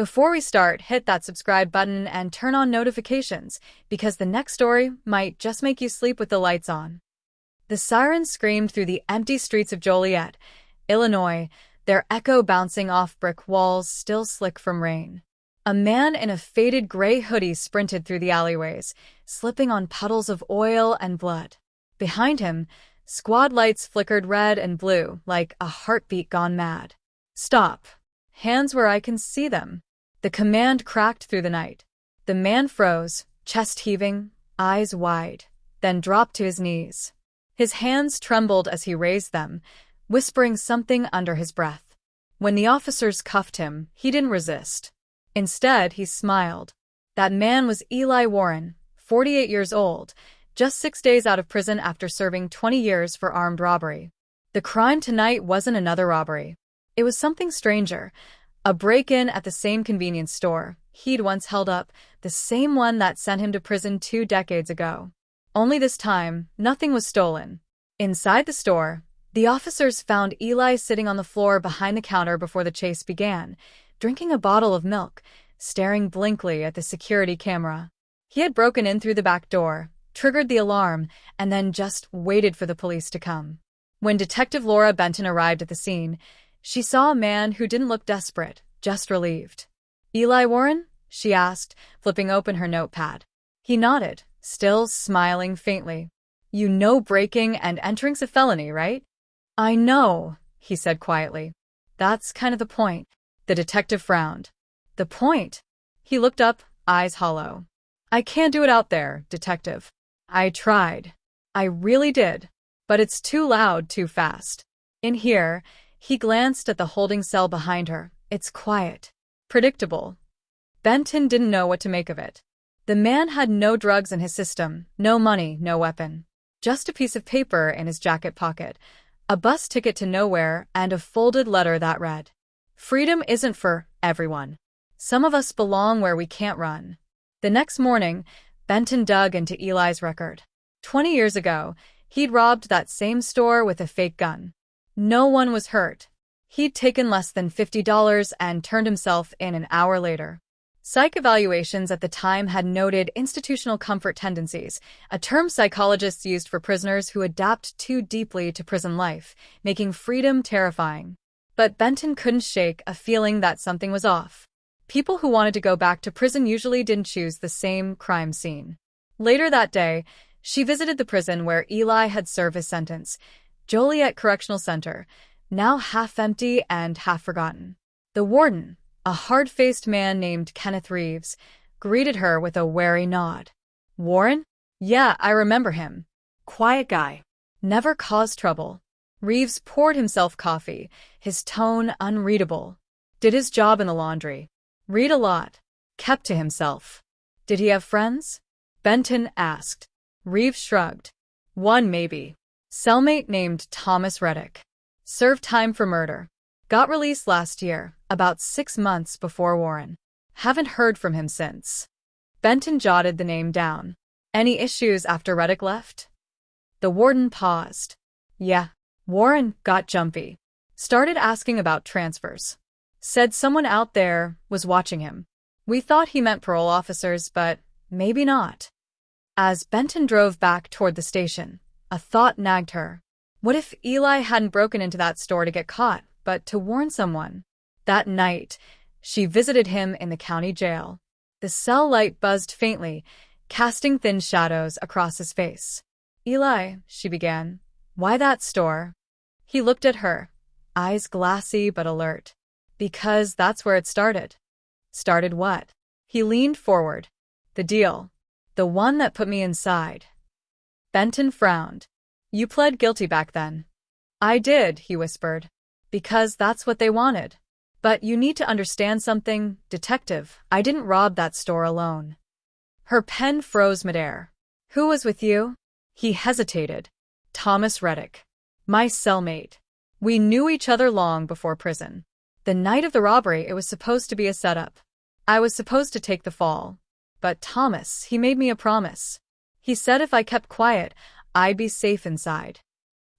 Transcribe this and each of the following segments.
Before we start, hit that subscribe button and turn on notifications, because the next story might just make you sleep with the lights on. The sirens screamed through the empty streets of Joliet, Illinois, their echo bouncing off brick walls still slick from rain. A man in a faded gray hoodie sprinted through the alleyways, slipping on puddles of oil and blood. Behind him, squad lights flickered red and blue like a heartbeat gone mad. "Stop. Hands where I can see them." The command cracked through the night. The man froze, chest heaving, eyes wide, then dropped to his knees. His hands trembled as he raised them, whispering something under his breath. When the officers cuffed him, he didn't resist. Instead, he smiled. That man was Eli Warren, 48 years old, just 6 days out of prison after serving 20 years for armed robbery. The crime tonight wasn't another robbery. It was something stranger, a break-in at the same convenience store he'd once held up, the same one that sent him to prison 2 decades ago. Only this time, nothing was stolen. Inside the store, the officers found Eli sitting on the floor behind the counter before the chase began, drinking a bottle of milk, staring blankly at the security camera. He had broken in through the back door, triggered the alarm, and then just waited for the police to come. When Detective Laura Benton arrived at the scene, she saw a man who didn't look desperate, just relieved. "Eli Warren?" she asked, flipping open her notepad. He nodded, still smiling faintly. "You know breaking and entering's a felony, right?" "I know," he said quietly. "That's kind of the point." The detective frowned. "The point?" He looked up, eyes hollow. "I can't do it out there, detective. I tried. I really did. But it's too loud, too fast. In here," he glanced at the holding cell behind her, "it's quiet. Predictable." Benton didn't know what to make of it. The man had no drugs in his system, no money, no weapon. Just a piece of paper in his jacket pocket, a bus ticket to nowhere, and a folded letter that read, "Freedom isn't for everyone. Some of us belong where we can't run." The next morning, Benton dug into Eli's record. 20 years ago, he'd robbed that same store with a fake gun. No one was hurt. He'd taken less than $50 and turned himself in an hour later. Psych evaluations at the time had noted institutional comfort tendencies, a term psychologists used for prisoners who adapt too deeply to prison life, making freedom terrifying. But Benton couldn't shake a feeling that something was off. People who wanted to go back to prison usually didn't choose the same crime scene. Later that day, she visited the prison where Eli had served his sentence, Joliet Correctional Center, now half empty and half forgotten. The warden, a hard-faced man named Kenneth Reeves, greeted her with a wary nod. "Warren? Yeah, I remember him. Quiet guy. Never caused trouble." Reeves poured himself coffee, his tone unreadable. "Did his job in the laundry. Read a lot. Kept to himself." "Did he have friends?" Benton asked. Reeves shrugged. "One maybe. Cellmate named Thomas Reddick. Served time for murder. Got released last year, about 6 months before Warren. Haven't heard from him since." Benton jotted the name down. "Any issues after Reddick left?" The warden paused. "Yeah. Warren got jumpy. Started asking about transfers. Said someone out there was watching him. We thought he meant parole officers, but maybe not." As Benton drove back toward the station, a thought nagged her. What if Eli hadn't broken into that store to get caught, but to warn someone? That night, she visited him in the county jail. The cell light buzzed faintly, casting thin shadows across his face. "Eli," she began, "why that store?" He looked at her, eyes glassy but alert. "Because that's where it started." "Started what?" He leaned forward. "The deal. The one that put me inside." Benton frowned. "You pled guilty back then." "I did," he whispered. "Because that's what they wanted. But you need to understand something, detective. I didn't rob that store alone." Her pen froze midair. "Who was with you?" He hesitated. "Thomas Reddick. My cellmate. We knew each other long before prison. The night of the robbery, it was supposed to be a setup. I was supposed to take the fall. But Thomas, he made me a promise. He said if I kept quiet, I'd be safe inside."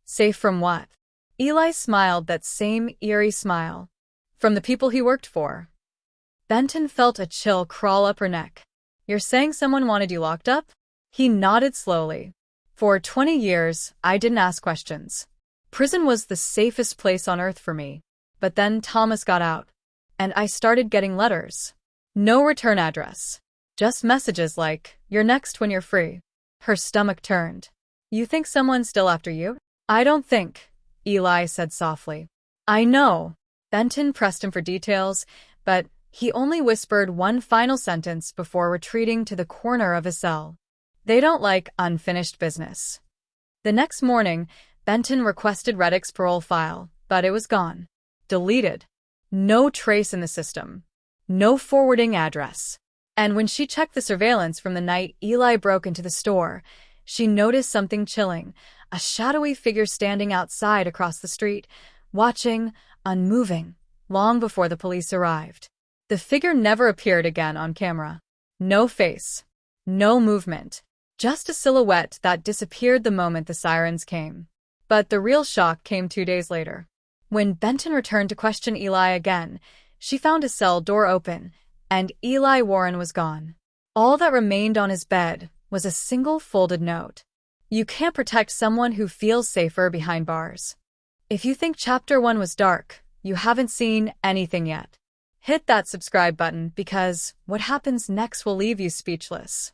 "Safe from what?" Eli smiled that same eerie smile. "From the people he worked for." Benton felt a chill crawl up her neck. You're saying someone wanted you locked up? He nodded slowly. For 20 years, I didn't ask questions. Prison was the safest place on earth for me. But then Thomas got out. And I started getting letters. No return address. Just messages like, you're next when you're free. Her stomach turned. You think someone's still after you? I don't think, Eli said softly. I know. Benton pressed him for details, but he only whispered one final sentence before retreating to the corner of his cell. They don't like unfinished business. The next morning, Benton requested Reddick's parole file, but it was gone. Deleted. No trace in the system. No forwarding address. And when she checked the surveillance from the night Eli broke into the store, she noticed something chilling, a shadowy figure standing outside across the street, watching, unmoving, long before the police arrived. The figure never appeared again on camera. No face. No movement. Just a silhouette that disappeared the moment the sirens came. But the real shock came 2 days later. When Benton returned to question Eli again, she found his cell door open, and Eli Warren was gone. All that remained on his bed was a single folded note. You can't protect someone who feels safer behind bars. If you think Chapter 1 was dark, you haven't seen anything yet. Hit that subscribe button because what happens next will leave you speechless.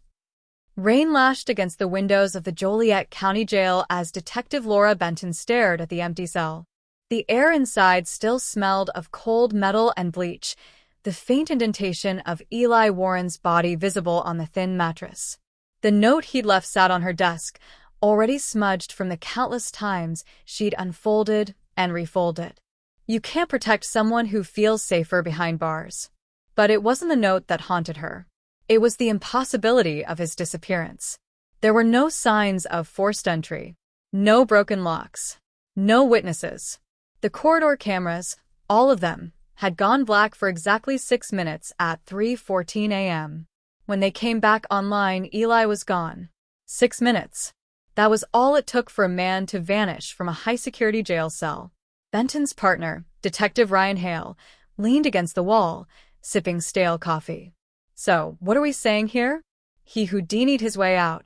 Rain lashed against the windows of the Joliet County Jail as Detective Laura Benton stared at the empty cell. The air inside still smelled of cold metal and bleach, the faint indentation of Eli Warren's body visible on the thin mattress. The note he'd left sat on her desk, already smudged from the countless times she'd unfolded and refolded. You can't protect someone who feels safer behind bars. But it wasn't the note that haunted her. It was the impossibility of his disappearance. There were no signs of forced entry. No broken locks. No witnesses. The corridor cameras, all of them, had gone black for exactly 6 minutes at 3:14 a.m. When they came back online, Eli was gone. 6 minutes. That was all it took for a man to vanish from a high-security jail cell. Benton's partner, Detective Ryan Hale, leaned against the wall, sipping stale coffee. So, what are we saying here? He Houdini'd his way out.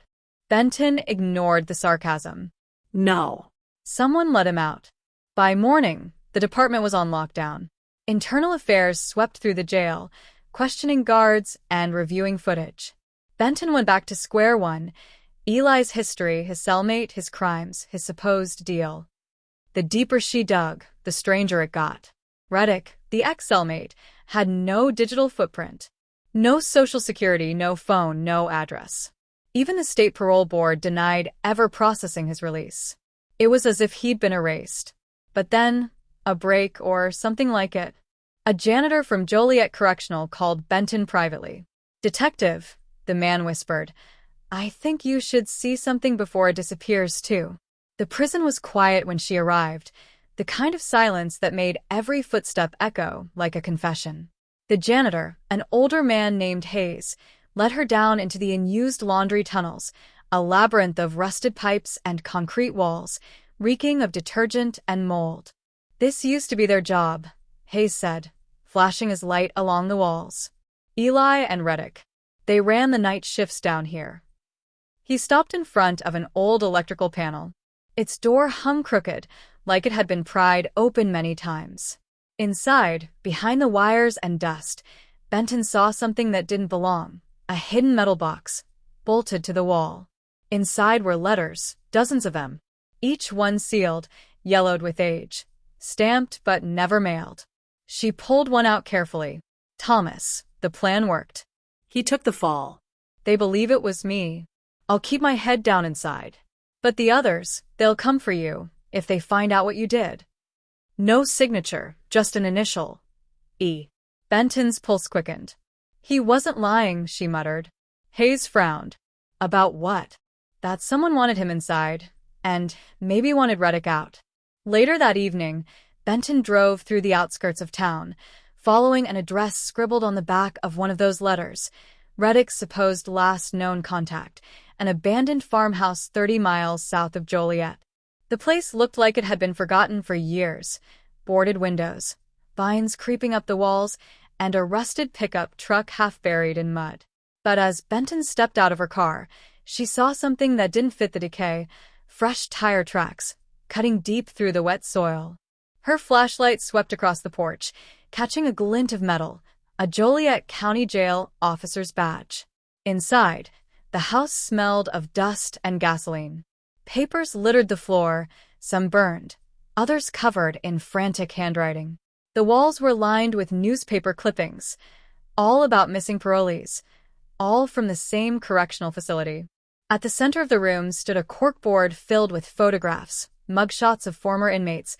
Benton ignored the sarcasm. No. Someone let him out. By morning, the department was on lockdown. Internal affairs swept through the jail, questioning guards and reviewing footage. Benton went back to square one. Eli's history, his cellmate, his crimes, his supposed deal. The deeper she dug, the stranger it got. Reddick, the ex-cellmate, had no digital footprint. No social security, no phone, no address. Even the state parole board denied ever processing his release. It was as if he'd been erased. But then, a break or something like it. A janitor from Joliet Correctional called Benton privately. Detective, the man whispered, I think you should see something before it disappears too. The prison was quiet when she arrived, the kind of silence that made every footstep echo like a confession. The janitor, an older man named Hayes, led her down into the unused laundry tunnels, a labyrinth of rusted pipes and concrete walls, reeking of detergent and mold. This used to be their job, Hayes said, flashing his light along the walls. Eli and Reddick. They ran the night shifts down here. He stopped in front of an old electrical panel. Its door hung crooked, like it had been pried open many times. Inside, behind the wires and dust, Benton saw something that didn't belong, a hidden metal box, bolted to the wall. Inside were letters, dozens of them, each one sealed, yellowed with age, stamped but never mailed. She pulled one out carefully. Thomas, the plan worked. He took the fall. They believe it was me. I'll keep my head down inside. But the others, they'll come for you, if they find out what you did. No signature, just an initial. E. Benton's pulse quickened. He wasn't lying, she muttered. Hayes frowned. About what? That someone wanted him inside, and maybe wanted Reddick out. Later that evening, Benton drove through the outskirts of town, following an address scribbled on the back of one of those letters, Reddick's supposed last known contact, an abandoned farmhouse 30 miles south of Joliet. The place looked like it had been forgotten for years. Boarded windows, vines creeping up the walls, and a rusted pickup truck half buried in mud. But as Benton stepped out of her car, she saw something that didn't fit the decay: fresh tire tracks, cutting deep through the wet soil. Her flashlight swept across the porch, catching a glint of metal, a Joliet County Jail officer's badge. Inside, the house smelled of dust and gasoline. Papers littered the floor, some burned, others covered in frantic handwriting. The walls were lined with newspaper clippings, all about missing parolees, all from the same correctional facility. At the center of the room stood a corkboard filled with photographs, mugshots of former inmates,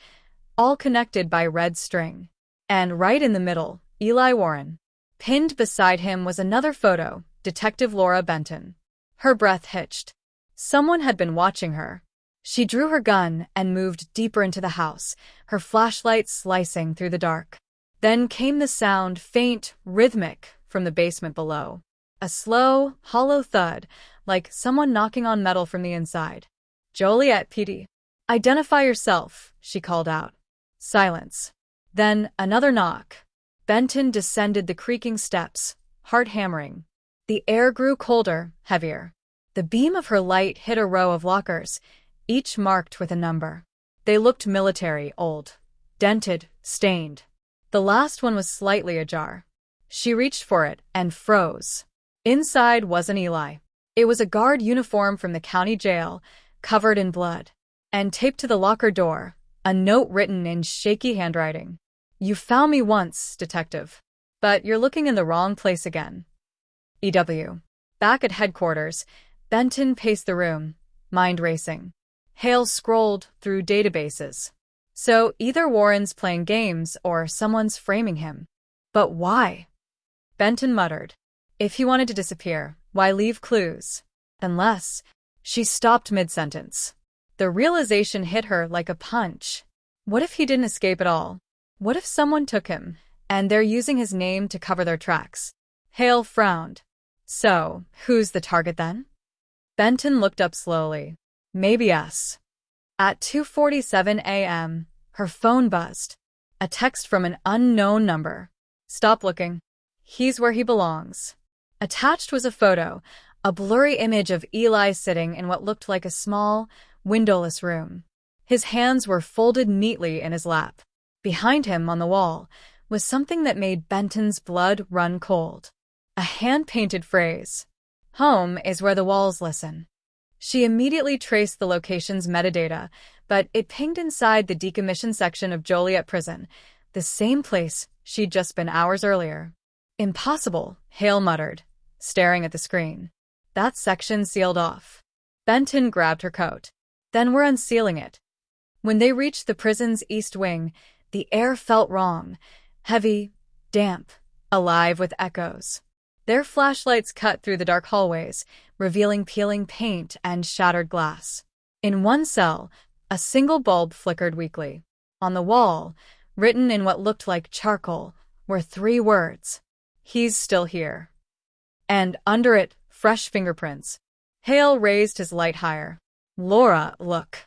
all connected by red string. And right in the middle, Eli Warren. Pinned beside him was another photo, Detective Laura Benton. Her breath hitched. Someone had been watching her. She drew her gun and moved deeper into the house, her flashlight slicing through the dark. Then came the sound, faint, rhythmic, from the basement below. A slow, hollow thud, like someone knocking on metal from the inside. "Joliet PD. Identify yourself," she called out. Silence. Then another knock. Benton descended the creaking steps, heart hammering. The air grew colder, heavier. The beam of her light hit a row of lockers, each marked with a number. They looked military, old, dented, stained. The last one was slightly ajar. She reached for it and froze. Inside wasn't Eli. It was a guard uniform from the county jail, covered in blood. And taped to the locker door, a note written in shaky handwriting. "You found me once, detective. But you're looking in the wrong place again. E.W." Back at headquarters, Benton paced the room, mind racing. Hale scrolled through databases. So either Warren's playing games or someone's framing him. But why? Benton muttered. If he wanted to disappear, why leave clues? Unless... She stopped mid-sentence. The realization hit her like a punch. What if he didn't escape at all? What if someone took him, and they're using his name to cover their tracks? Hale frowned. So, who's the target then? Benton looked up slowly. Maybe us. At 2:47 a.m., her phone buzzed. A text from an unknown number. "Stop looking. He's where he belongs." Attached was a photo, a blurry image of Eli sitting in what looked like a small, windowless room. His hands were folded neatly in his lap. Behind him on the wall was something that made Benton's blood run cold. A hand-painted phrase. "Home is where the walls listen." She immediately traced the location's metadata, but it pinged inside the decommission section of Joliet Prison, the same place she'd just been hours earlier. "Impossible," Hale muttered, staring at the screen. "That section sealed off." Benton grabbed her coat. "Then we're unsealing it." When they reached the prison's east wing, the air felt wrong, heavy, damp, alive with echoes. Their flashlights cut through the dark hallways, revealing peeling paint and shattered glass. In one cell, a single bulb flickered weakly. On the wall, written in what looked like charcoal, were 3 words. "He's still here." And under it, fresh fingerprints. Hale raised his light higher. "Laura, look."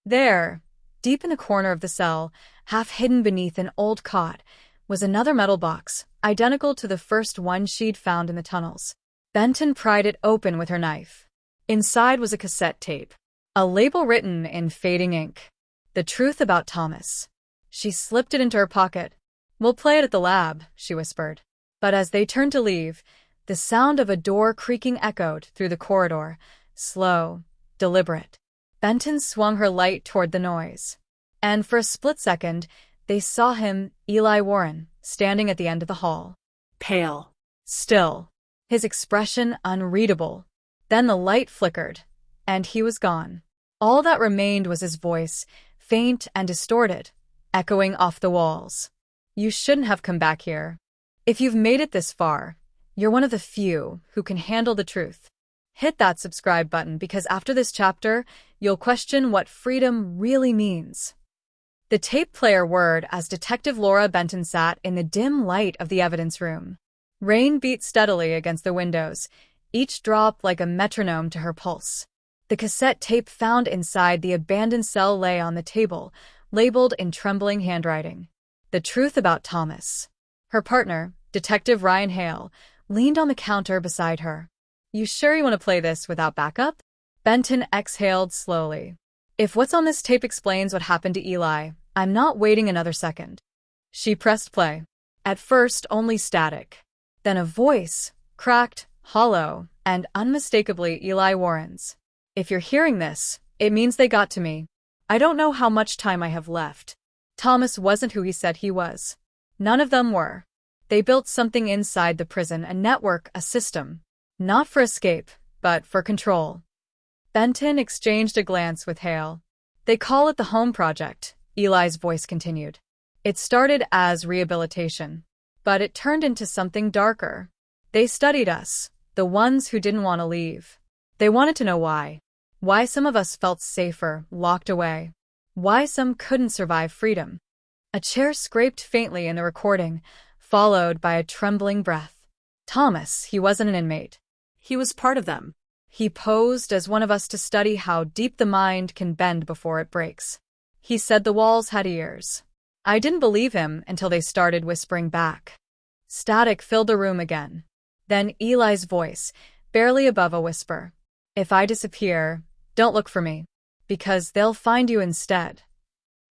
There, deep in the corner of the cell, half hidden beneath an old cot, was another metal box, identical to the first one she'd found in the tunnels. Benton pried it open with her knife. Inside was a cassette tape, a label written in fading ink. "The Truth About Thomas." She slipped it into her pocket. "We'll play it at the lab," she whispered. But as they turned to leave, the sound of a door creaking echoed through the corridor, slow, deliberate. Benton swung her light toward the noise. And for a split second, they saw him, Eli Warren, standing at the end of the hall. Pale. Still. His expression unreadable. Then the light flickered, and he was gone. All that remained was his voice, faint and distorted, echoing off the walls. "You shouldn't have come back here. If you've made it this far, you're one of the few who can handle the truth." Hit that subscribe button because after this chapter, you'll question what freedom really means. The tape player whirred as Detective Laura Benton sat in the dim light of the evidence room. Rain beat steadily against the windows, each drop like a metronome to her pulse. The cassette tape found inside the abandoned cell lay on the table, labeled in trembling handwriting. "The Truth About Thomas." Her partner, Detective Ryan Hale leaned on the counter beside her. You sure you want to play this without backup? Benton exhaled slowly. If what's on this tape explains what happened to Eli, I'm not waiting another second. She pressed play. At first, only static. Then a voice, cracked, hollow, and unmistakably Eli Warren's. If you're hearing this, it means they got to me. I don't know how much time I have left. Thomas wasn't who he said he was. None of them were. They built something inside the prison, a network, a system. Not for escape, but for control. Benton exchanged a glance with Hale. They call it the Home Project, Eli's voice continued. It started as rehabilitation, but it turned into something darker. They studied us, the ones who didn't want to leave. They wanted to know why. Why some of us felt safer, locked away. Why some couldn't survive freedom. A chair scraped faintly in the recording, followed by a trembling breath. Thomas, he wasn't an inmate. He was part of them. He posed as one of us to study how deep the mind can bend before it breaks. He said the walls had ears. I didn't believe him until they started whispering back. Static filled the room again. Then Eli's voice, barely above a whisper. If I disappear, don't look for me, because they'll find you instead.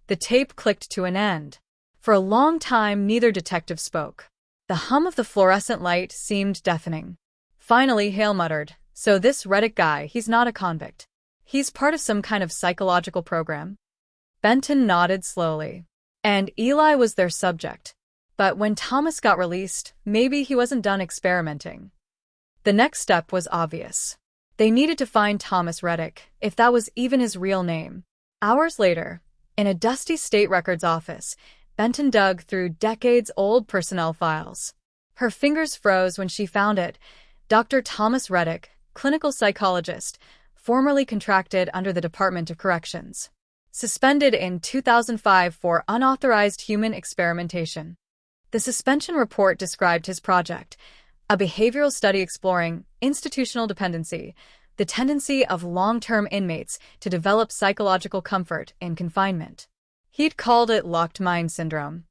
The tape clicked to an end. For a long time, neither detective spoke. The hum of the fluorescent light seemed deafening. Finally, Hale muttered, so this Reddick guy, he's not a convict. He's part of some kind of psychological program. Benton nodded slowly. And Eli was their subject. But when Thomas got released, maybe he wasn't done experimenting. The next step was obvious. They needed to find Thomas Reddick, if that was even his real name. Hours later, in a dusty state records office, Benton dug through decades-old personnel files. Her fingers froze when she found it. Dr. Thomas Reddick, clinical psychologist, formerly contracted under the Department of Corrections. Suspended in 2005 for unauthorized human experimentation. The suspension report described his project, a behavioral study exploring institutional dependency, the tendency of long-term inmates to develop psychological comfort in confinement. He'd called it locked mind syndrome.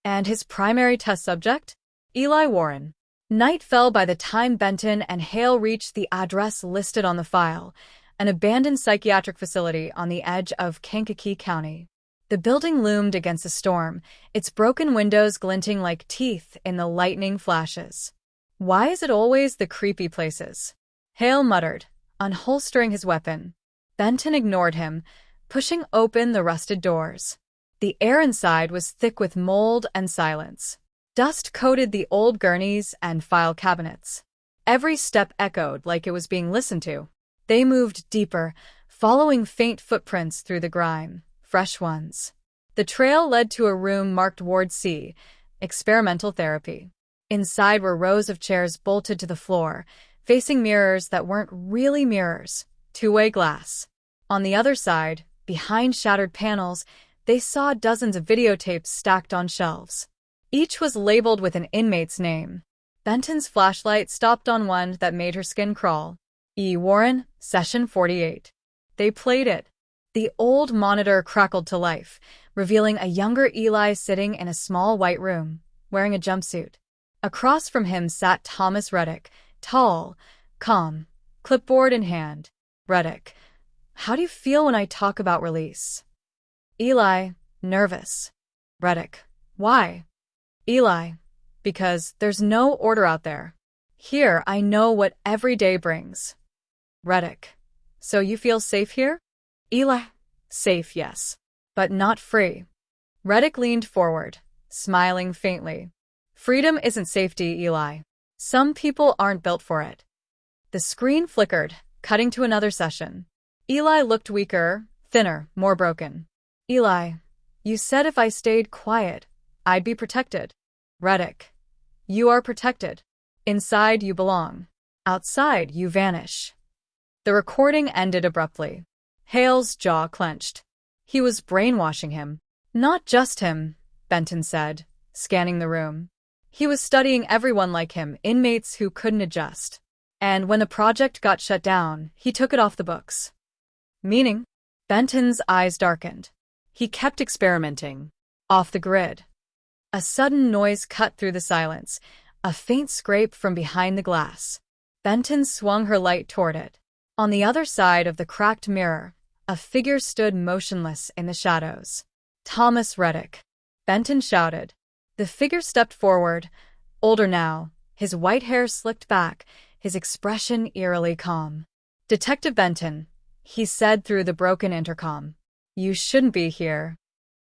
And his primary test subject? Eli Warren. Night fell by the time Benton and Hale reached the address listed on the file, an abandoned psychiatric facility on the edge of Kankakee County. The building loomed against the storm, its broken windows glinting like teeth in the lightning flashes. Why is it always the creepy places? Hale muttered, unholstering his weapon. Benton ignored him, pushing open the rusted doors. The air inside was thick with mold and silence. Dust coated the old gurneys and file cabinets. Every step echoed like it was being listened to. They moved deeper, following faint footprints through the grime, fresh ones. The trail led to a room marked Ward C, experimental therapy. Inside were rows of chairs bolted to the floor, facing mirrors that weren't really mirrors, two-way glass. On the other side, behind shattered panels, they saw dozens of videotapes stacked on shelves. Each was labeled with an inmate's name. Benton's flashlight stopped on one that made her skin crawl. E. Warren, Session 48. They played it. The old monitor crackled to life, revealing a younger Eli sitting in a small white room, wearing a jumpsuit. Across from him sat Thomas Reddick, tall, calm, clipboard in hand. Reddick, how do you feel when I talk about release? Eli, nervous. Reddick, why? Eli, because there's no order out there. Here, I know what every day brings. Reddick, so you feel safe here? Eli, safe, yes, but not free. Reddick leaned forward, smiling faintly. Freedom isn't safety, Eli. Some people aren't built for it. The screen flickered, cutting to another session. Eli looked weaker, thinner, more broken. Eli, you said if I stayed quiet, I'd be protected. Reddick, you are protected. Inside you belong. Outside you vanish. The recording ended abruptly. Hale's jaw clenched. He was brainwashing him. Not just him, Benton said, scanning the room. He was studying everyone like him, inmates who couldn't adjust. And when the project got shut down, he took it off the books. Meaning? Benton's eyes darkened. He kept experimenting. Off the grid. A sudden noise cut through the silence. A faint scrape from behind the glass. Benton swung her light toward it. On the other side of the cracked mirror, a figure stood motionless in the shadows. Thomas Reddick. Benton shouted. The figure stepped forward, older now, his white hair slicked back, his expression eerily calm. Detective Benton, he said through the broken intercom. You shouldn't be here.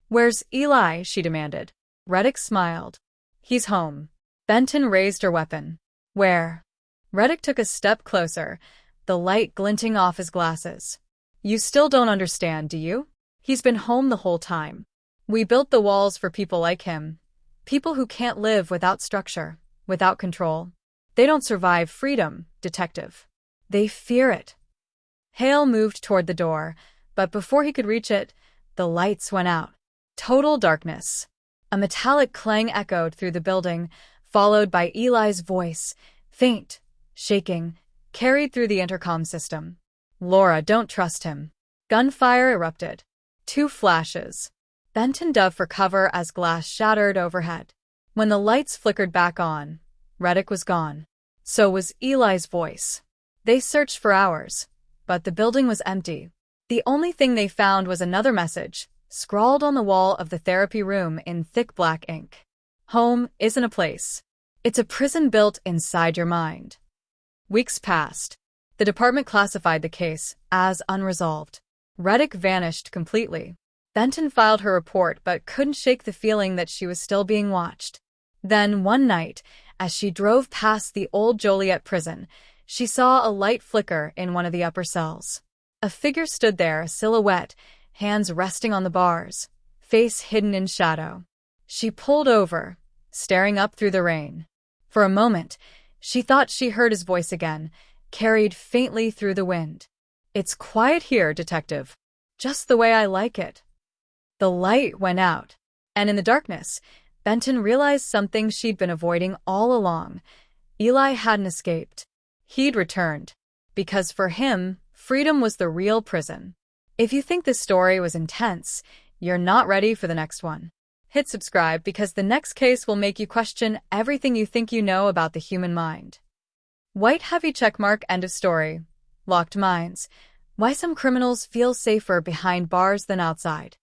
Where's Eli? She demanded. Reddick smiled. He's home. Benton raised her weapon. Where? Reddick took a step closer, the light glinting off his glasses. You still don't understand, do you? He's been home the whole time. We built the walls for people like him. People who can't live without structure, without control. They don't survive freedom, Detective. They fear it. Hale moved toward the door, but before he could reach it, the lights went out. Total darkness. A metallic clang echoed through the building, followed by Eli's voice, faint, shaking, carried through the intercom system. Laura, don't trust him. Gunfire erupted. 2 flashes. Benton dove for cover as glass shattered overhead. When the lights flickered back on, Reddick was gone. So was Eli's voice. They searched for hours, but the building was empty. The only thing they found was another message, scrawled on the wall of the therapy room in thick black ink. Home isn't a place. It's a prison built inside your mind. Weeks passed. The department classified the case as unresolved. Reddick vanished completely. Benton filed her report but couldn't shake the feeling that she was still being watched. Then, one night, as she drove past the old Joliet prison, she saw a light flicker in one of the upper cells. A figure stood there, a silhouette, hands resting on the bars, face hidden in shadow. She pulled over, staring up through the rain. For a moment, she thought she heard his voice again, carried faintly through the wind. It's quiet here, Detective. Just the way I like it. The light went out, and in the darkness, Benton realized something she'd been avoiding all along. Eli hadn't escaped. He'd returned. Because for him, freedom was the real prison. If you think this story was intense, you're not ready for the next one. Hit subscribe because the next case will make you question everything you think you know about the human mind. White heavy checkmark, end of story. Locked minds. Why some criminals feel safer behind bars than outside.